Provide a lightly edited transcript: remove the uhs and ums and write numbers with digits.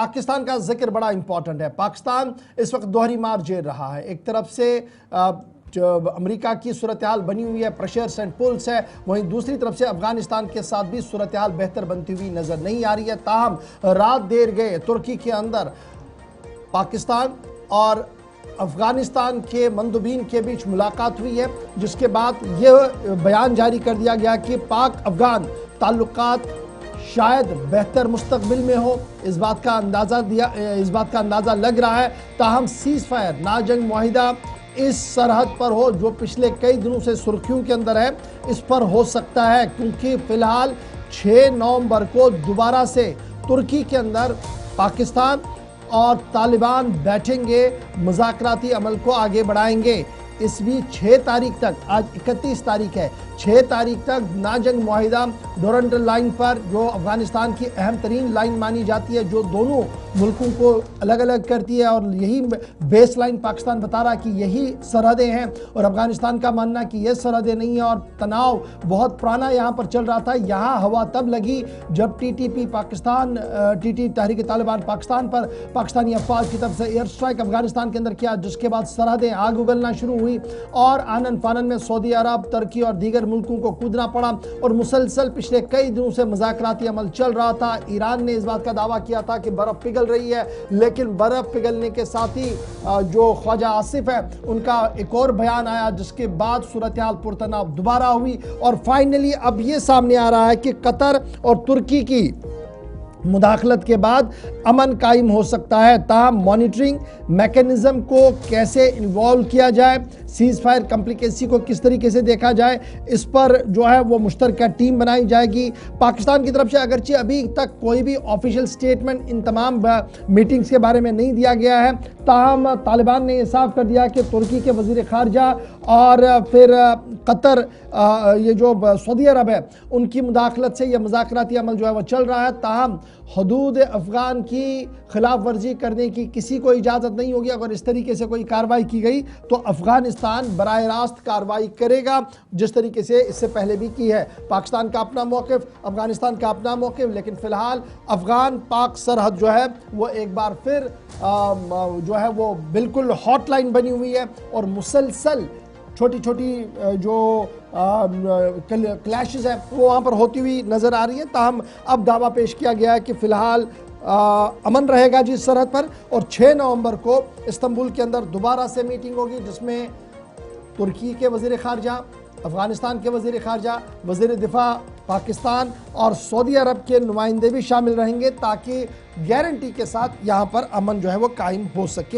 पाकिस्तान का जिक्र बड़ा इंपॉर्टेंट है। पाकिस्तान इस वक्त दोहरी मार झेल रहा है। एक तरफ से जो अमेरिका की सूरत हाल बनी हुई है, प्रेशर्स एंड पुल्स है, वहीं दूसरी तरफ से अफगानिस्तान के साथ भी सूरत हाल बेहतर बनती हुई नजर नहीं आ रही है। ताहम रात देर गए तुर्की के अंदर पाकिस्तान और अफगानिस्तान के मंदुबीन के बीच मुलाकात हुई है, जिसके बाद यह बयान जारी कर दिया गया कि पाक अफगान ताल्लुकात शायद बेहतर मुस्तकबिल में हो। इस बात का अंदाज़ा लग रहा है। ताहम सीज़ फायर ना जंग मुआहिदा इस सरहद पर हो जो पिछले कई दिनों से सुर्खियों के अंदर है, इस पर हो सकता है, क्योंकि फिलहाल 6 नवंबर को दोबारा से तुर्की के अंदर पाकिस्तान और तालिबान बैठेंगे, मुज़ाकराती अमल को आगे बढ़ाएंगे। इस बीच 6 तारीख तक, आज 31 तारीख है, 6 तारीख तक ना जंग मुआहिदा डोरंटल लाइन पर, जो अफगानिस्तान की अहम तरीन लाइन मानी जाती है, जो दोनों मुल्कों को अलग अलग करती है, और यही बेस लाइन पाकिस्तान बता रहा है कि यही सरहदें हैं, और अफगानिस्तान का मानना कि ये सरहदें नहीं है, और तनाव बहुत पुराना यहाँ पर चल रहा था। यहाँ हवा तब लगी जब टीटीपी पाकिस्तान, तहरीक तालिबान पाकिस्तान पर पाकिस्तानी अफवाज की तरफ से एयर स्ट्राइक अफगानिस्तान के अंदर किया, जिसके बाद सरहदें आग उगलना शुरू हुई और आनन फानन में सऊदी अरब, तुर्की और दीगर मुल्कों को कूदना पड़ा, और मुसलसल पिछले कई दिनों से मुज़ाकराती अमल चल रहा था। ईरान ने इस बात का दावा किया था कि बर्फ़ पिघल रही है, लेकिन बर्फ़ पिघलने के साथ ही जो ख्वाजा आसिफ है उनका एक और बयान आया, जिसके बाद सूरत हाल पुरतनाव दोबारा हुई, और फाइनली अब ये सामने आ रहा है कि कतर और तुर्की की मुदाखलत के बाद अमन कायम हो सकता है। ताहम मॉनिटरिंग मैकेनिज्म को कैसे इन्वॉल्व किया जाए, सीज़ फायर कम्प्लिकेसी को किस तरीके से देखा जाए, इस पर जो है वो मुश्तरका टीम बनाई जाएगी। पाकिस्तान की तरफ से अगरचे अभी तक कोई भी ऑफिशियल स्टेटमेंट इन तमाम मीटिंग्स के बारे में नहीं दिया गया है, ताहम तालिबान ने साफ कर दिया कि तुर्की के वज़ीर ख़ारजा और फिर कतर, ये जो सऊदी अरब है, उनकी मुदाखलत से यह मुज़ाकराती अमल जो है वह चल रहा है। ताहम हदूद अफ़गान की खिलाफ वर्जी करने की किसी को इजाज़त नहीं होगी। अगर इस तरीके से कोई कार्रवाई की गई तो अफ़गानिस्तान बराह रास्त कार्रवाई करेगा, जिस तरीके से इससे पहले भी की है। पाकिस्तान का अपना मौक़िफ़, अफ़गानिस्तान का अपना मौक़िफ़, लेकिन फ़िलहाल अफ़गान पाक सरहद जो है वो एक बार फिर जो है वो बिल्कुल हॉटलाइन बनी हुई है, और मुसलसल छोटी छोटी जो क्लैशेस हैं वो वहाँ पर होती हुई नज़र आ रही है। ताहम अब दावा पेश किया गया है कि फ़िलहाल अमन रहेगा जिस सरहद पर, और 6 नवंबर को इस्तांबुल के अंदर दोबारा से मीटिंग होगी, जिसमें तुर्की के वज़ीर ख़ारजा, अफ़गानिस्तान के वज़ीर ख़ारजा, वज़ीर दिफा पाकिस्तान और सऊदी अरब के नुमाइंदे भी शामिल रहेंगे, ताकि गारंटी के साथ यहाँ पर अमन जो है वो कायम हो सके।